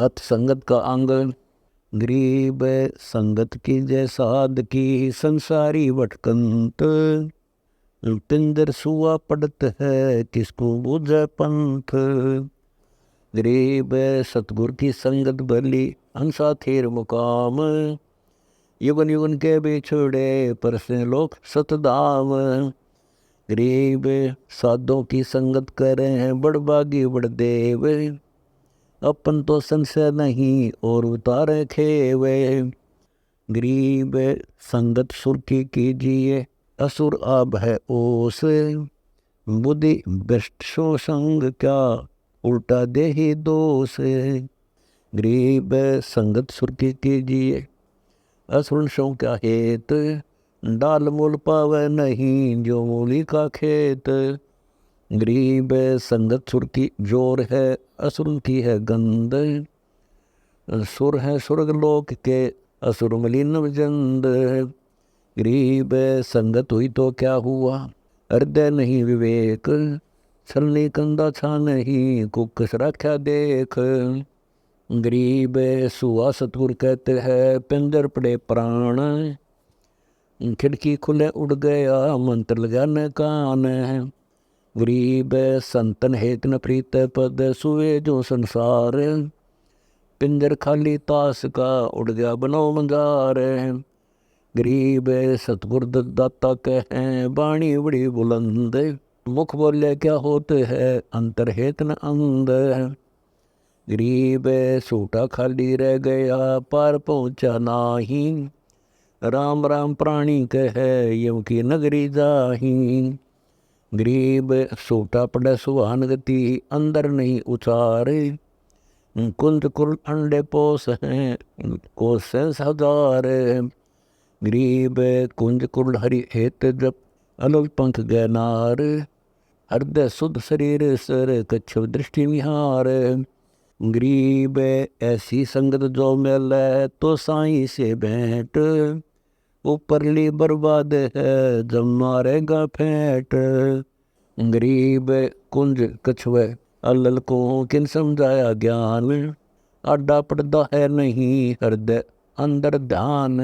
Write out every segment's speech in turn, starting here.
अत संगत का अंग। गरीब संगत की जय साध की, संसारी भटकंत। पिंजर सुआ पड़त है, किसको बूझे पंथ। गरीब सतगुर की संगत भली, हंसा थेर मुकाम। युगन युगन के बिछड़े, परसे लोक सतधाम। गरीब साधों की संगत करें, बड़ बागी बड़ देव। अपन तो संशय नहीं, और उतारे खेवे। गरीब संगत सुर की कीजिए, असुर आब है ओस। बुद्धि भ्रष्ट सो संग क्या, उल्टा दे ही दोष। गरीब संगत सुर की कीजिए, असुर सो क्या हेत। डाल मूल पावे नहीं, जो मूली का खेत। गरीब संगत सुर की जोर है, असुर की है गंध। सुर है स्वर्ग लोक के, असुर मलिन जंद। गरीब संगत हुई तो क्या हुआ, हृदय नहीं विवेक। छलनी कंधा छा नहीं, कुकस रख्या देख। गरीब सुआ सतगुर कहते हैं, पिंजर पड़े प्राण। खिड़की खुले उड़ गया, मंत्र लगा न कान। गरीब संतन हेत न प्रीत पद, सुए जो संसार। पिंजर खाली तास का, उड़ गया बनो मंजार। गरीब सतगुर दाता कहें, बाणी बड़ी बुलंद। मुख बोले क्या होते है, अंतर हेत न अंध। गरीब सूटा खाली रह गया, पार पहुँचा नाही। राम राम प्राणी कहे, यम की नगरी जाही। गरीब सूटा पड़े सुहान गति, अंदर नहीं उचारे। कुंज कुल अंडे पोस हैं, कोस हजार। गरीब कुंज कुल हरि हेत जप, अलग पंख गैनार। हृदय शुद्ध शरीर सर, कच्छव दृष्टि विहार। गरीब ऐसी संगत जो मिले, तो साईं से भेंट। ऊपरली बर्बाद है, जब मारेगा फेंट। गरीब कुंज कछुए, अलल को किन समझाया ज्ञान। आडा पड़दा है नहीं, हृदय अंदर ध्यान।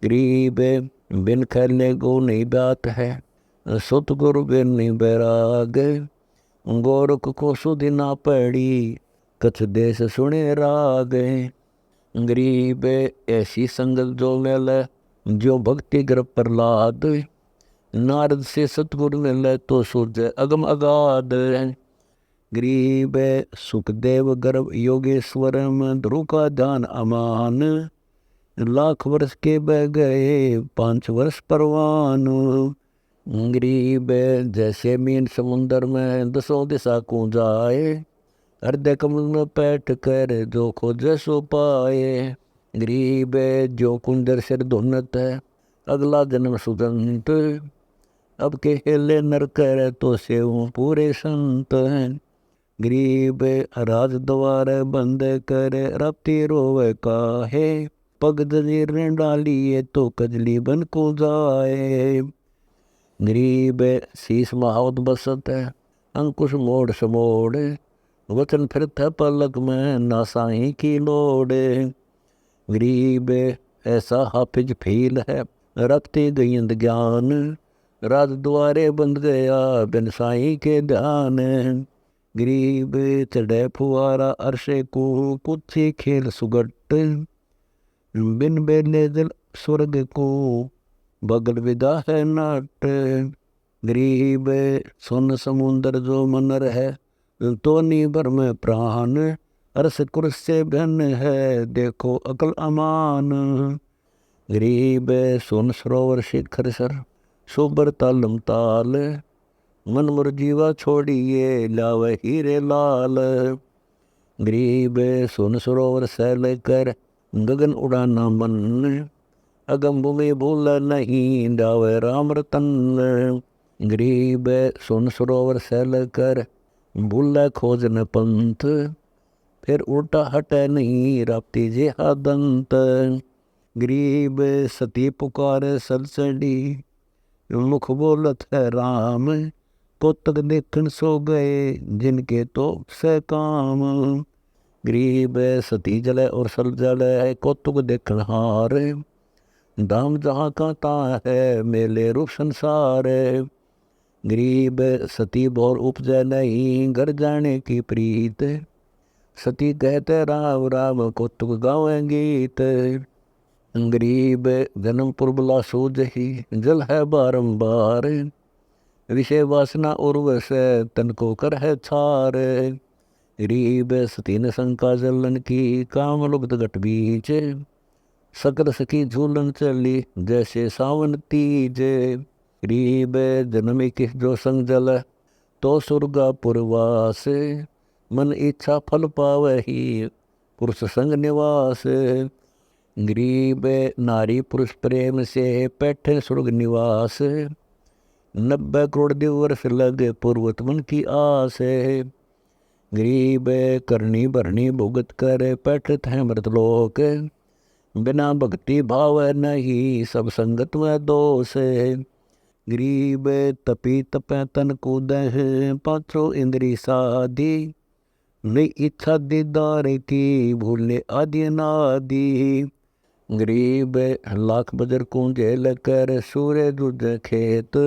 गरीब बिन खेले गो नहीं बात है, सुत गुरु बिन नहीं बैराग। गोरख को सुधि ना पड़ी, कछ देश सुने राग। गरीब ऐसी संगत जो मिले, जो भक्ति ग्रह प्रहलाद। नारद से सतगुरु मिले, तो सूर्य अगम अगाध। गरीब सुखदेव गर्भ योगेश्वरम, ध्रुव का ध्यान अमान। लाख वर्ष के बह गए, 5 वर्ष परवान। गरीब जैसे मीन समुंदर में, दसों दिशा को जाए। हृदय कमल में बैठ कर, जो खोजे सो पाए। गरीब जो कुंदर सिर धुनत है, अगला जन्म सुदंत। अब के हेले नर कर, तो सेव पूरे संत हैं। गरीब राज द्वार बंद कर, रपती रोवे काहे। पग जंजीर ने डालिए, तो कजली बन को जाए। गरीब शीश महावत बसत है, अंकुश मोड़ समोड़। वचन फिरत पलक में, ना साईं की लोड़। गरीब ऐसा हाफिज फील है, रखती गयंद ज्ञान। राज द्वारे बंद गया, बिन साईं के ध्यान। गरीब चढ़े फुआरा अरशे को, कुछ खेल सुगट। बिन बेले दिल स्वर्ग को, बगल विदा है नाट। गरीब सुन समुंदर जो मनर है, तो नीबर में प्राण। अरस कुर्स से भिन्न है, देखो अकल अमान। गरीब सुन सरोवर शिखर सर, सोबर तालम ताल। मन मुरजीवा छोड़िए, लावे हीरे लाल। गरीब सुन सरोवर सैल कर, गगन उड़ाना मन। अगम भूमि भूल नहीं, डावे राम रतन। गरीब सुन सरोवर सैल कर, भूल खोजन पंथ। फिर उल्टा हटे नहीं, राप्ती जे दंत। गरीब सती पुकार सलसड़ी, मुख बोलत है राम। को तक देखन सो गए, जिनके तो से काम। गरीब सती जल और सल जल है कौतुक देखन हार, दाम जहाँ का ता है मेले रूप संसार, गरीब सती बोर उपजय नहीं घर जाने की प्रीत, सती कहते राम राम कौतुक गावे गीत, गरीब जन्म पुरबला सूझ ही जल है बारंबार, विषय वासना उर्वश तन को कर है छार, गरीब सतीन शंका जलन की काम लुब्ध घट बीच, सकल सखी झूलन चली जैसे सावन तीज, गरीब जन्म किस जो संग जल तो सुरगा पुरवास, मन इच्छा फल पावही पुरुष संग निवास, गरीब नारी पुरुष प्रेम से बैठे स्वर्ग निवास, 90 करोड़ दिवर्ष लगे पूर्वत मन की आस, गरीब करनी भरनी भुगत कर बैठत है मृतलोक, बिना भक्ति भाव नहीं सब संगत में दोष, गरीब तपी तपै तन कूद पाँचों इंद्री साधी, नई इच्छा दीदार की भूले आदि अनादि, गरीब लाख बजर कुंजे लकर सूर्य दूज खेत,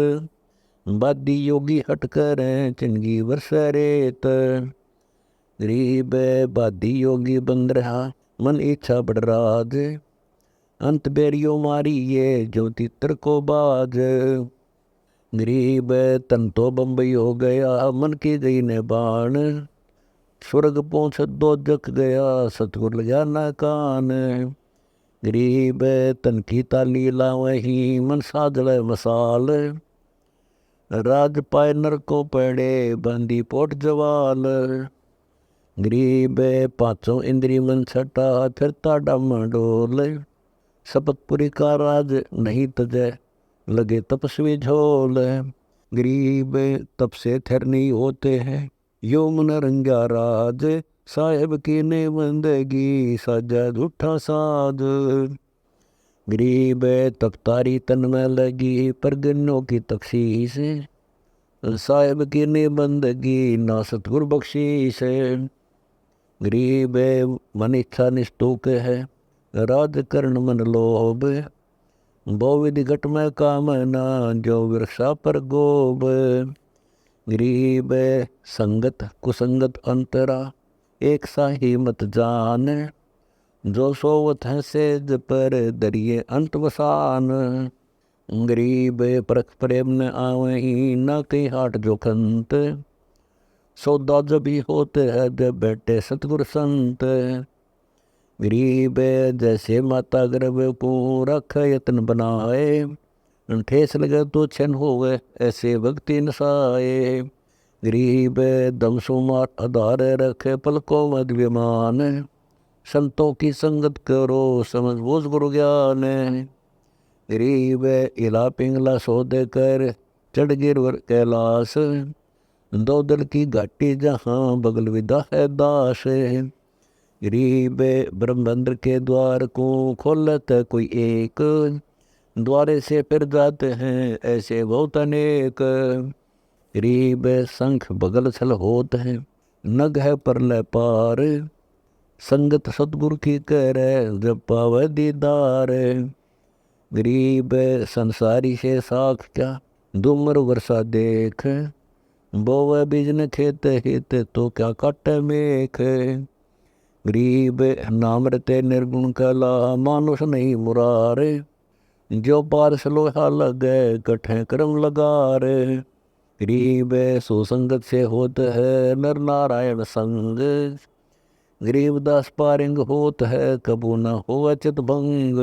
बादी योगी हट कर चिंगी वर्ष रेत, गरीब बादी योगी बंद रहा मन इच्छा बढ़ राज, अंत बेरियो मारी ये ज्योति तर को बाज, गरीब तन तो बम्बई हो गया मन की गई ने बाण, स्वर्ग पहुँच दो जक गया सतगुर लगा ना कान, गरीब तन की ताली लावही मन साजल मसाल, राज पाए नर को पड़े बंदी पोट जवाल, गरीब पाँचों इंद्री मन छटा फिरता डम डोल, शपथपुरी का राज नहीं तजय लगे तपस्वी झोल, गरीब तप से थिर नहीं होते हैं यो मन रंगा राज, साहेब की ने बंदगी साजा झूठा साध, गरीब तख्तारी तन में लगी परगनों की तखशीश, साहेब की ने बंदगी ना सतगुर बख्शीश, गरीब मन इच्छा निष्ठुक है राज करण मन लोभ, बहुविधि घट में कामना जो वृक्षा पर गोब, गरीब संगत कुसंगत अंतरा एक साही मत जान, जो सोवत है सेज पर दरिए अंत वसान, गरीब परख प्रेम न आवही न कहीं हाट जो खंत, सौदा जब ही होते है जब बैठे सतगुर संत, गरीब जैसे माता गर्भ को रख यत्न बनाए, ठेस लगे तो छन होवे ऐसे भक्ति नसाए, गरीब दम सुमार आधार रखे पलकों मद विमान, संतों की संगत करो समझ बोझ गुरु ज्ञान, गरीब इला पिंगला सौदे कर चढ़ गिरवर कैलाश, दो दल की घाटी जहाँ बगल विदा है दास, गरीब ब्रह्मंद्र के द्वार को खोलत कोई एक, द्वारे से फिर जाते हैं ऐसे बहुत अनेक, गरीब शंख बगल छल होत है नग है परलय पार, संगत सतगुरु की करे जब पावे दीदार, गरीब संसारी से साख क्या दुमर वर्षा देख, बोवे बिजन खेत हित तो क्या काट मेख, गरीब नाम रते निर्गुण कला मानुष नहीं मुरारे, जो पारस लोहा लगे कठे कर्म लगार, गरीब सुसंगत से होत है नर नारायण संग, गरीब दास पारिंग होत है कबू न हो चित भंग,